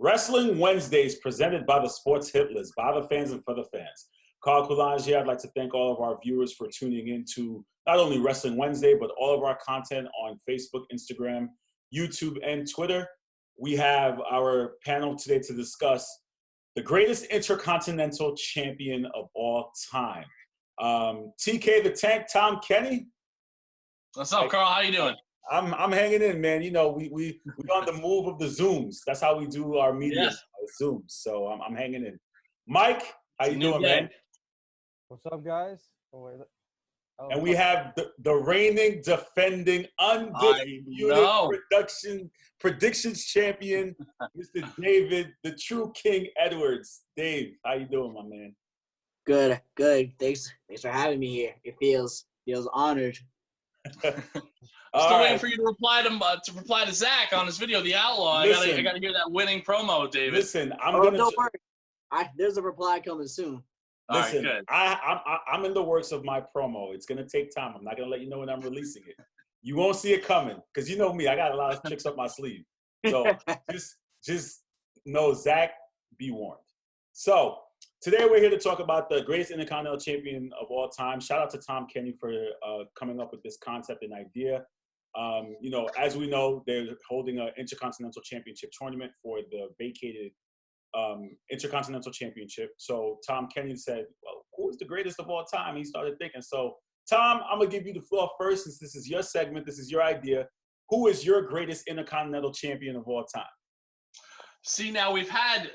Wrestling Wednesdays presented by the Sports Hit List, by the fans and for the fans. Carl Coulage here. I'd like to thank all of our viewers for tuning in to not only Wrestling Wednesday, but all of our content on Facebook, Instagram, YouTube, and Twitter. We have our panel today to discuss the greatest Intercontinental Champion of all time. TK the Tank, Tom Kenny. What's up, Carl? How you doing? I'm hanging in, man. You know, we on the move of the Zooms. That's how we do our media, Yes. Zooms. So I'm hanging in. Mike, how you doing, man? What's up, guys? And we have the reigning, defending, undisputed predictions champion, Mr. David, the true King Edwards. Dave, how you doing, my man? Good. Thanks for having me here. It feels honored. Still waiting for you to reply to Zach on his video, The Outlaw. Listen, I gotta hear that winning promo, David. Listen, Don't worry. There's a reply coming soon. Listen, all right, good. I'm in the works of my promo. It's gonna take time. I'm not gonna let you know when I'm releasing it. You won't see it coming because you know me. I got a lot of tricks up my sleeve. So just know, Zach, be warned. So today we're here to talk about the greatest Intercontinental Champion of all time. Shout out to Tom Kenny for coming up with this concept and idea. You know, as we know, they're holding an Intercontinental Championship tournament for the vacated Intercontinental Championship. So Tom Kenny said, well, who is the greatest of all time? He started thinking. So Tom, I'm going to give you the floor first since this is your segment. This is your idea. Who is your greatest Intercontinental Champion of all time? See, now we've had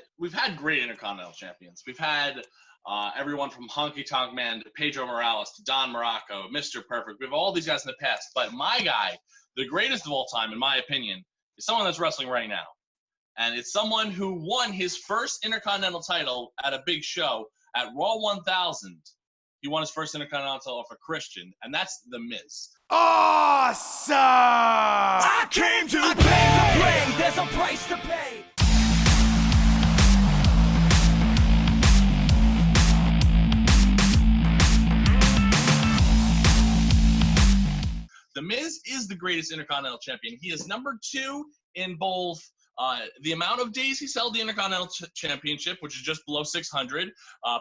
great Intercontinental champions. We've had everyone from Honky Tonk Man to Pedro Morales to Don Morocco, Mr. Perfect. We have all these guys in the past. But my guy, the greatest of all time, in my opinion, is someone that's wrestling right now. And it's someone who won his first Intercontinental title at a big show at Raw 1000. He won his first Intercontinental title for Christian, and that's The Miz. Awesome! I came to play. There's a price to pay. The Miz is the greatest Intercontinental champion. He is number 2 in both the amount of days he's held the Intercontinental Championship, which is just below 600.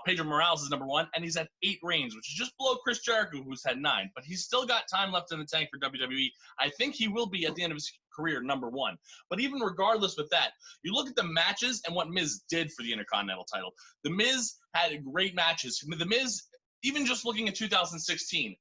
Pedro Morales is number 1, and he's had 8 reigns, which is just below Chris Jericho, who's had 9. But he's still got time left in the tank for WWE. I think he will be, at the end of his career, number 1. But even regardless with that, you look at the matches and what Miz did for the Intercontinental title. The Miz had great matches. The Miz, even just looking at 2016,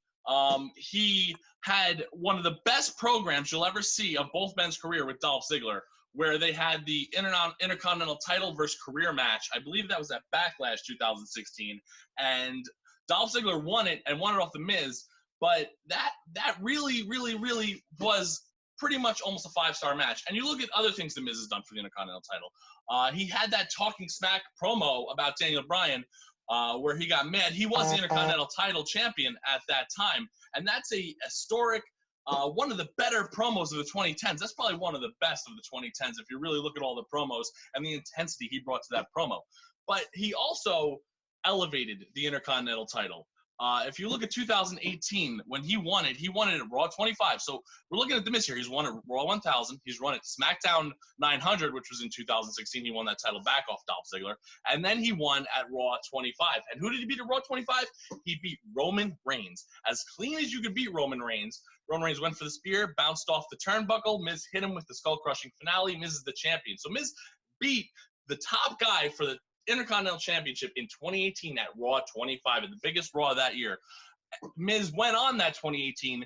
he had one of the best programs you'll ever see of both men's career with Dolph Ziggler, where they had the Intercontinental title versus career match. I believe that was at Backlash 2016. And Dolph Ziggler won it and won it off The Miz. But that really, really, really was pretty much almost a 5-star match. And you look at other things The Miz has done for the Intercontinental title. He had that Talking Smack promo about Daniel Bryan, where he got mad. He was the Intercontinental title champion at that time. And that's a historic, one of the better promos of the 2010s. That's probably one of the best of the 2010s if you really look at all the promos and the intensity he brought to that promo. But he also elevated the Intercontinental title. If you look at 2018, when he won it at Raw 25. So we're looking at The Miz here. He's won at Raw 1000. He's run at SmackDown 900, which was in 2016. He won that title back off Dolph Ziggler. And then he won at Raw 25. And who did he beat at Raw 25? He beat Roman Reigns. As clean as you could beat Roman Reigns. Roman Reigns went for the spear, bounced off the turnbuckle. Miz hit him with the skull-crushing finale. Miz is the champion. So Miz beat the top guy for the Intercontinental Championship in 2018 at Raw 25, at the biggest Raw that year. Miz went on that 2018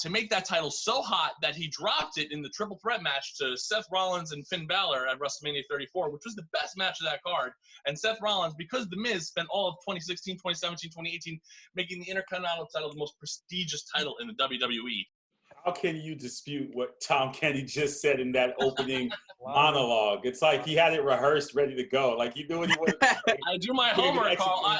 to make that title so hot that he dropped it in the triple threat match to Seth Rollins and Finn Balor at WrestleMania 34, which was the best match of that card. And Seth Rollins, because The Miz spent all of 2016, 2017, 2018 making the Intercontinental title the most prestigious title in the WWE. How can you dispute what Tom Kenny just said in that opening monologue? It's like he had it rehearsed, ready to go. Like he knew what he wanted to say. I do my homework, Carl.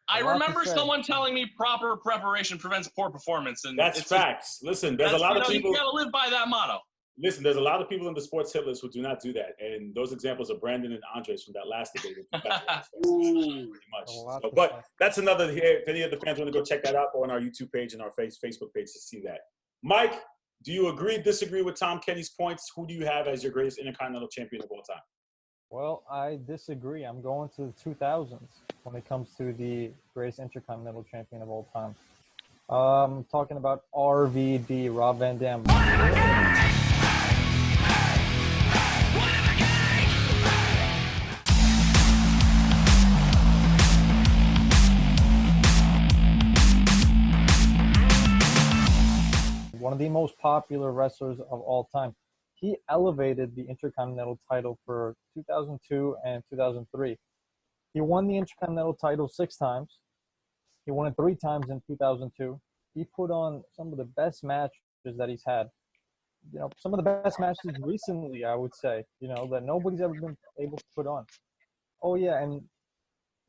I remember someone telling me proper preparation prevents poor performance. And that's facts. Listen, there's a lot of people. You got to live by that motto. Listen, there's a lot of people in the sports hit list who do not do that. And those examples are Brandon and Andres from that last debate. Pretty much. So, but that's another here. If any of the fans want to go check that out, go on our YouTube page and our Facebook page to see that. Mike, do you agree, disagree with Tom Kenny's points? Who do you have as your greatest Intercontinental champion of all time? Well, I disagree. I'm going to the 2000s when it comes to the greatest Intercontinental Champion of all time. Talking about RVD, Rob Van Dam. One of the most popular wrestlers of all time. He elevated the Intercontinental title for 2002 and 2003. He won the Intercontinental title 6 times. He won it 3 times in 2002. He put on some of the best matches that he's had. You know, some of the best matches recently, I would say, you know, that nobody's ever been able to put on. Oh, yeah, and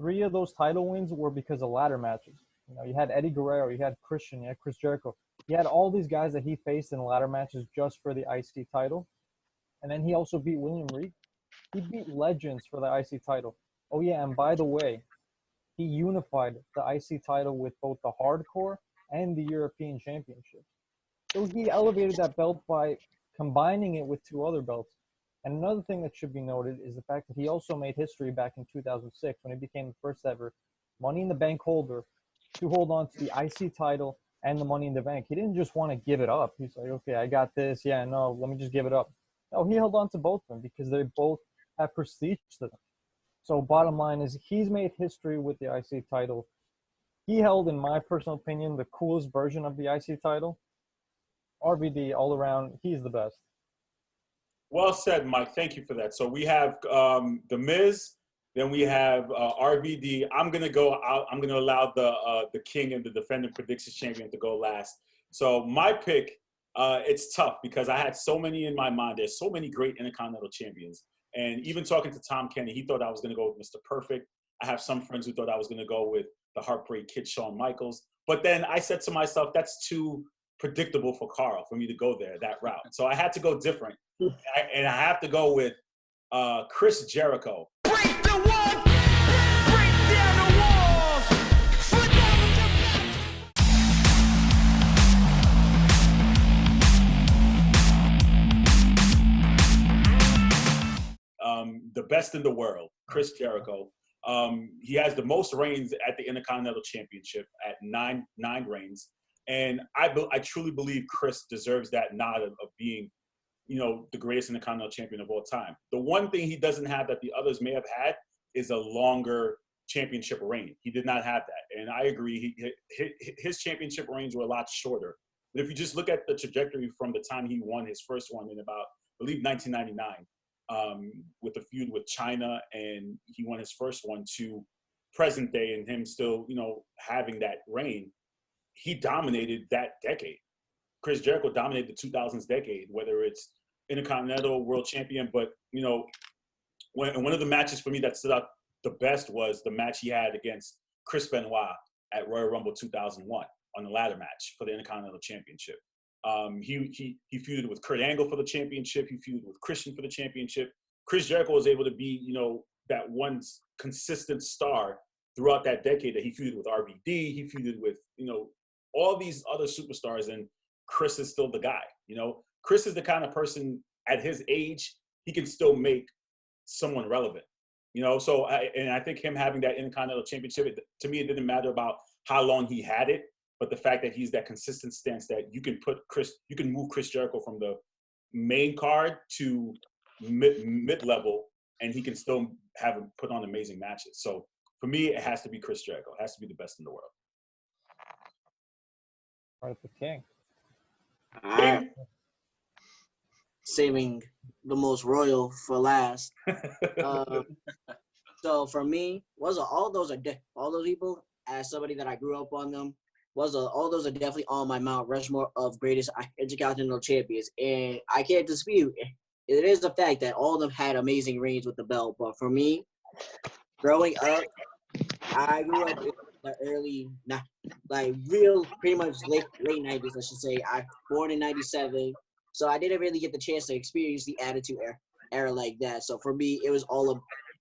3 of those title wins were because of ladder matches. You know, you had Eddie Guerrero, you had Christian, you had Chris Jericho. He had all these guys that he faced in ladder matches just for the IC title. And then he also beat William Regal. He beat legends for the IC title. Oh, yeah, and by the way, he unified the IC title with both the Hardcore and the European Championship. So he elevated that belt by combining it with 2 other belts. And another thing that should be noted is the fact that he also made history back in 2006 when he became the first ever Money in the Bank holder to hold on to the IC title and the Money in the Bank. He didn't just want to give it up. He's like, okay, I got this. Yeah, no, let me just give it up. No, he held on to both of them because they both have prestige to them. So bottom line is he's made history with the IC title. He held, in my personal opinion, the coolest version of the IC title. RVD, all around, he's the best. Well said, Mike. Thank you for that. So we have The Miz, then we have RVD. I'm gonna go out. I'm gonna allow the King and the defending predictions champion to go last. So my pick, it's tough because I had so many in my mind. There's so many great Intercontinental champions, and even talking to Tom Kenny, he thought I was gonna go with Mr. Perfect. I have some friends who thought I was gonna go with the Heartbreak Kid, Shawn Michaels. But then I said to myself, that's too predictable for Carl for me to go there that route. So I had to go different, and I have to go with Chris Jericho. Break the wall, break down the walls, flip the best in the world, Chris Jericho. He has the most reigns at the Intercontinental Championship at nine reigns. And I truly believe Chris deserves that nod of being, you know, the greatest Intercontinental champion of all time. The one thing he doesn't have that the others may have had is a longer championship reign. He did not have that. And I agree, his championship reigns were a lot shorter. But if you just look at the trajectory from the time he won his first one in about, I believe, 1999, with the feud with China, and he won his first one to present day and him still, you know, having that reign, he dominated that decade. Chris Jericho dominated the 2000s decade, whether it's Intercontinental, World Champion. But, you know, one of the matches for me that stood out the best was the match he had against Chris Benoit at Royal Rumble 2001 on the ladder match for the Intercontinental Championship. He feuded with Kurt Angle for the championship. He feuded with Christian for the championship. Chris Jericho was able to be, you know, that one consistent star throughout that decade that he feuded with RVD. He feuded with, you know, all these other superstars, and Chris is still the guy. You know, Chris is the kind of person at his age, he can still make someone relevant. You know, so I think him having that Intercontinental Championship, to me, it didn't matter about how long he had it, but the fact that he's that consistent stance that you can move Chris Jericho from the main card to mid-level, and he can still have him put on amazing matches. So for me, it has to be Chris Jericho. It has to be the best in the world. Right, the King. All right. Saving the most royal for last. So for me, all those people, as somebody that I grew up on them, all those are definitely on my Mount Rushmore of greatest Intercontinental champions. And I can't dispute, it is a fact that all of them had amazing reigns with the belt. But for me, growing up, I grew up in the early, pretty much late 90s, I should say. I born in 97, so I didn't really get the chance to experience the Attitude Era like that. So for me, it was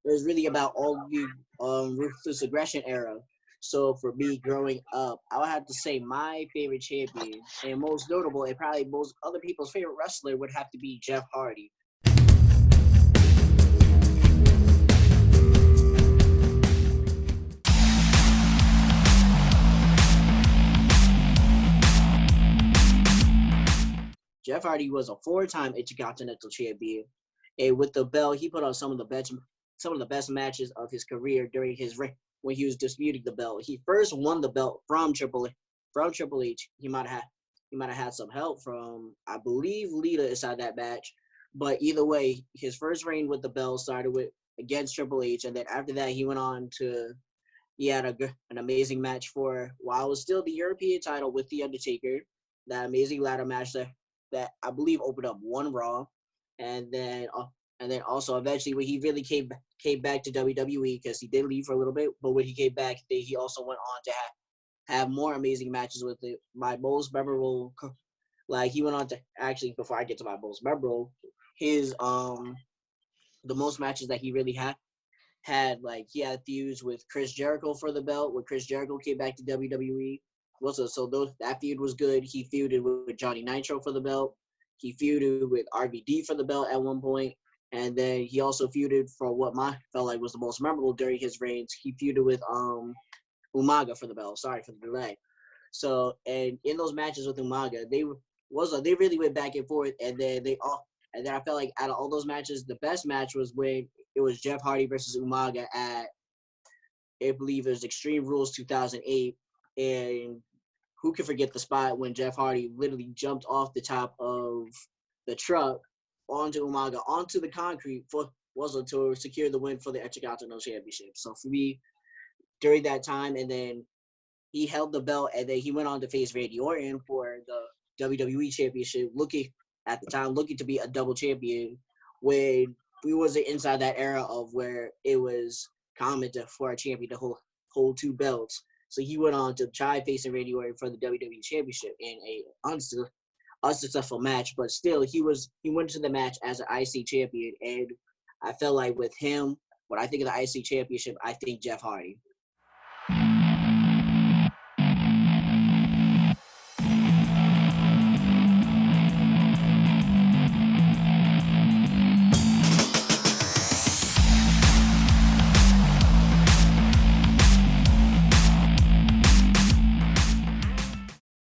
really about all the Ruthless Aggression era. So for me, growing up, I would have to say my favorite champion, and most notable, and probably most other people's favorite wrestler, would have to be Jeff Hardy. Jeff Hardy was a 4-time Intercontinental champion, and with the belt, he put on some of the best matches of his career during his reign when he was disputing the belt. He first won the belt from Triple H. He might have had some help from, I believe, Lita inside that match. But either way, his first reign with the belt started with against Triple H, and then after that, he had an amazing match while it was still the European title with The Undertaker. That amazing ladder match that I believe opened up one Raw, and then also eventually when he really came back to WWE, because he did leave for a little bit, but when he came back, he also went on to have more amazing matches with it. My most memorable, he went on to, actually, before I get to my most memorable, his the most matches that he really had he had feuds with Chris Jericho for the belt when Chris Jericho came back to WWE. That feud was good. He feuded with Johnny Nitro for the belt. He feuded with RVD for the belt at one point, and then he also feuded for what I felt like was the most memorable during his reigns. He feuded with Umaga for the belt. Sorry for the delay. So, and in those matches with Umaga, they really went back and forth, and then I felt like out of all those matches, the best match was when it was Jeff Hardy versus Umaga at, I believe it was Extreme Rules 2008, and who can forget the spot when Jeff Hardy literally jumped off the top of the truck onto Umaga, onto the concrete to secure the win for the Intercontinental Championship. So for me, during that time, and then he held the belt, and then he went on to face Randy Orton for the WWE Championship, looking to be a double champion when we wasn't inside that era of where it was common for a champion to hold two belts. So he went on to try facing Randy Orton for the WWE Championship in a unsuccessful match, but still he went to the match as an IC champion, and I felt like with him, when I think of the IC Championship, I think Jeff Hardy.